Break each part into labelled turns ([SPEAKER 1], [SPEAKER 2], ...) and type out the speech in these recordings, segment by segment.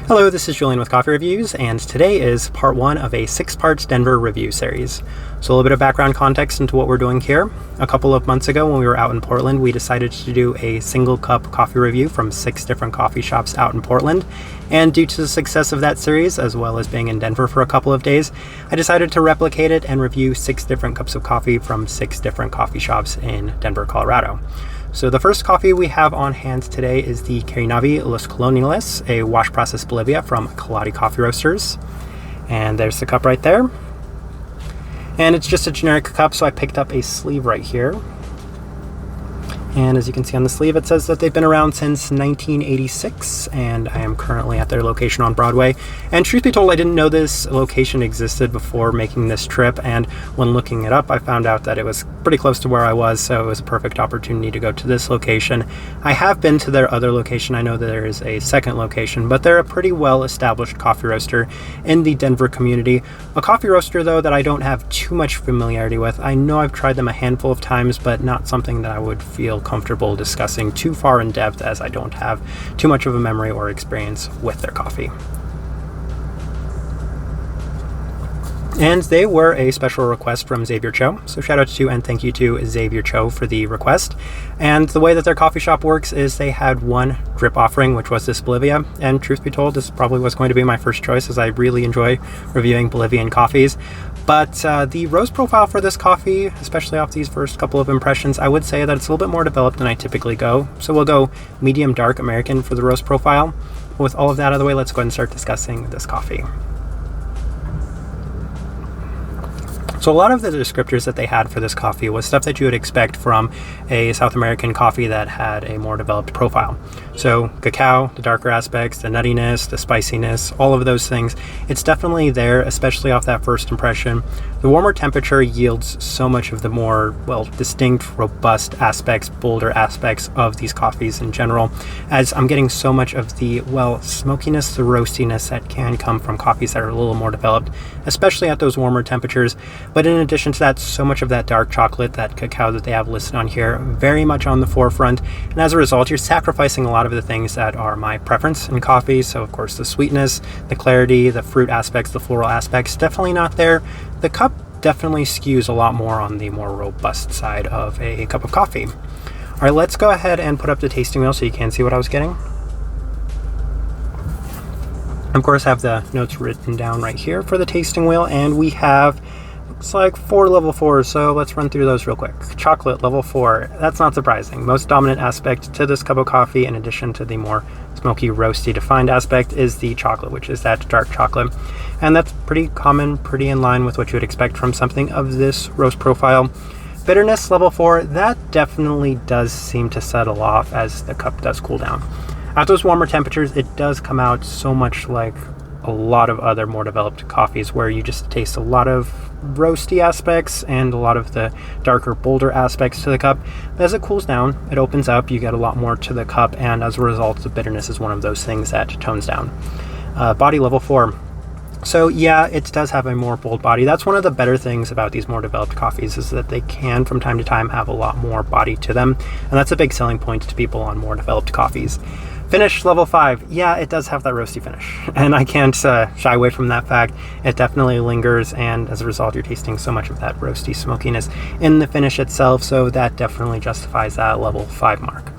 [SPEAKER 1] Hello, this is Julian with Coffee Reviews, and today is part one of a 6-part Denver review series. So a little bit of background context into what we're doing here. A couple of months ago when we were out in Portland, we decided to do a single cup coffee review from 6 different coffee shops out in Portland. And due to the success of that series, as well as being in Denver for a couple of days, I decided to replicate it and review 6 different cups of coffee from 6 different coffee shops in Denver, Colorado. So the first coffee we have on hand today is the Caranavi Los Coloniales, a wash process Bolivia from Kaladi Coffee Roasters. And there's the cup right there. And it's just a generic cup, so I picked up a sleeve right here. And as you can see on the sleeve, it says that they've been around since 1986, and I am currently at their location on Broadway. And truth be told, I didn't know this location existed before making this trip, and when looking it up, I found out that it was pretty close to where I was, so it was a perfect opportunity to go to this location. I have been to their other location. I know that there is a second location, but they're a pretty well-established coffee roaster in the Denver community. A coffee roaster, though, that I don't have too much familiarity with. I know I've tried them a handful of times, but not something that I would feel comfortable discussing too far in depth, as I don't have too much of a memory or experience with their coffee. And they were a special request from Xavier Cho, so shout out to and thank you to Xavier Cho for the request. And the way that their coffee shop works is they had one drip offering, which was this Bolivia, and truth be told, this probably was going to be my first choice, as I really enjoy reviewing Bolivian coffees. But the roast profile for this coffee, especially off these first couple of impressions, I would say that it's a little bit more developed than I typically go. So we'll go medium dark American for the roast profile. With all of that out of the way, let's go ahead and start discussing this coffee. So a lot of the descriptors that they had for this coffee was stuff that you would expect from a South American coffee that had a more developed profile. So cacao, the darker aspects, the nuttiness, the spiciness, all of those things. It's definitely there, especially off that first impression. The warmer temperature yields so much of the more, distinct, robust aspects, bolder aspects of these coffees in general, as I'm getting so much of the, smokiness, the roastiness that can come from coffees that are a little more developed, especially at those warmer temperatures. But in addition to that, so much of that dark chocolate, that cacao that they have listed on here, very much on the forefront. And as a result, you're sacrificing a lot of the things that are my preference in coffee. So of course, the sweetness, the clarity, the fruit aspects, the floral aspects, definitely not there. The cup definitely skews a lot more on the more robust side of a cup of coffee. All right, let's go ahead and put up the tasting wheel so you can see what I was getting. Of course, I have the notes written down right here for the tasting wheel, and we have, looks like 4 level 4s, so let's run through those real quick. Chocolate, level 4, that's not surprising. Most dominant aspect to this cup of coffee, in addition to the more smoky, roasty, defined aspect, is the chocolate, which is that dark chocolate. And that's pretty common, pretty in line with what you would expect from something of this roast profile. Bitterness, level 4, that definitely does seem to settle off as the cup does cool down. At those warmer temperatures, it does come out so much like a lot of other more developed coffees, where you just taste a lot of roasty aspects and a lot of the darker, bolder aspects to the cup. But as it cools down, it opens up, you get a lot more to the cup, and as a result, the bitterness is one of those things that tones down. Body, level 4. So yeah, it does have a more bold body. That's one of the better things about these more developed coffees, is that they can from time to time have a lot more body to them, and that's a big selling point to people on more developed coffees. Finish, level 5. Yeah, it does have that roasty finish, and I can't shy away from that fact. It definitely lingers, and as a result, you're tasting so much of that roasty smokiness in the finish itself, so that definitely justifies that level 5 mark.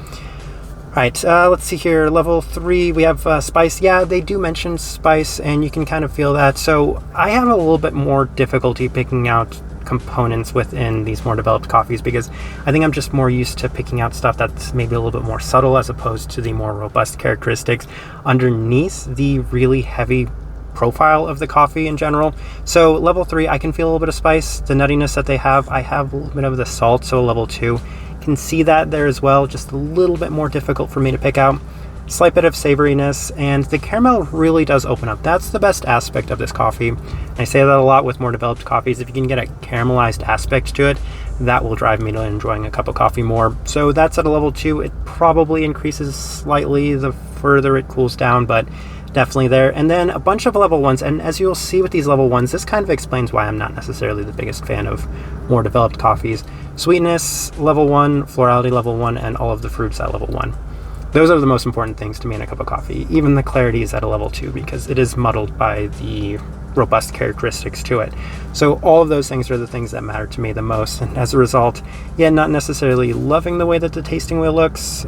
[SPEAKER 1] Alright, let's see here. Level 3, we have spice. Yeah, they do mention spice, and you can kind of feel that. So I have a little bit more difficulty picking out components within these more developed coffees, because I think I'm just more used to picking out stuff that's maybe a little bit more subtle, as opposed to the more robust characteristics underneath the really heavy profile of the coffee in general. So level 3, I can feel a little bit of spice, the nuttiness that they have. I have a little bit of the salt, so level 2. Can see that there as well, just a little bit more difficult for me to pick out. Slight bit of savoriness, and the caramel really does open up. That's the best aspect of this coffee. I say that a lot with more developed coffees. If you can get a caramelized aspect to it, that will drive me to enjoying a cup of coffee more. So that's at a level 2. It probably increases slightly the further it cools down, but definitely there. And then a bunch of level 1s, and as you'll see with these level 1s, this kind of explains why I'm not necessarily the biggest fan of more developed coffees. Sweetness, level 1, florality, level 1, and all of the fruits at level 1. Those are the most important things to me in a cup of coffee. Even the clarity is at a level 2 because it is muddled by the robust characteristics to it. So all of those things are the things that matter to me the most. And as a result, yeah, not necessarily loving the way that the tasting wheel looks.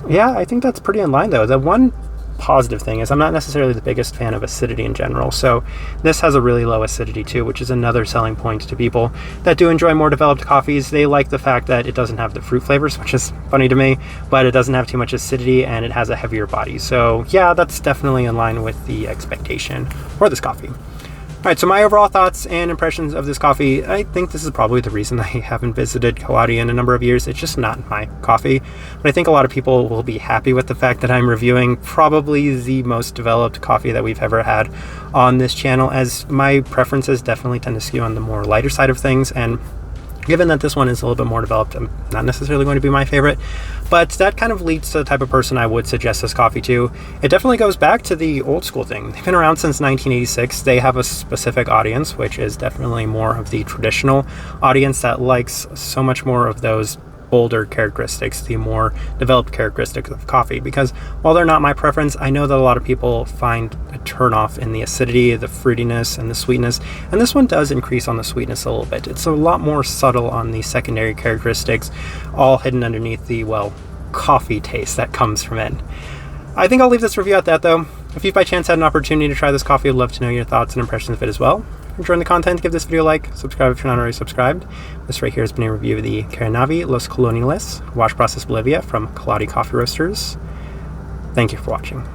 [SPEAKER 1] Yeah, I think that's pretty in line though. The one positive thing is I'm not necessarily the biggest fan of acidity in general, so this has a really low acidity too, which is another selling point to people that do enjoy more developed coffees. They like the fact that it doesn't have the fruit flavors, which is funny to me, but it doesn't have too much acidity and it has a heavier body. So yeah, that's definitely in line with the expectation for this coffee. All right, so my overall thoughts and impressions of this coffee, I think this is probably the reason I haven't visited Kaladi in a number of years. It's just not my coffee. But I think a lot of people will be happy with the fact that I'm reviewing probably the most developed coffee that we've ever had on this channel, as my preferences definitely tend to skew on the more lighter side of things. And given that this one is a little bit more developed, I'm not necessarily going to be my favorite, but that kind of leads to the type of person I would suggest this coffee to. It definitely goes back to the old school thing. They've been around since 1986. They have a specific audience, which is definitely more of the traditional audience that likes so much more of those bolder characteristics, the more developed characteristics of coffee. Because while they're not my preference, I know that a lot of people find a turnoff in the acidity, the fruitiness, and the sweetness, and this one does increase on the sweetness a little bit. It's a lot more subtle on the secondary characteristics, all hidden underneath the, well, coffee taste that comes from it. I think I'll leave this review at that though. If you've by chance had an opportunity to try this coffee, I'd love to know your thoughts and impressions of it as well. If you're enjoying the content, give this video a like, subscribe if you're not already subscribed. This right here has been a review of the Caranavi Los Coloniales wash process Bolivia from Kaladi Coffee Roasters. Thank you for watching.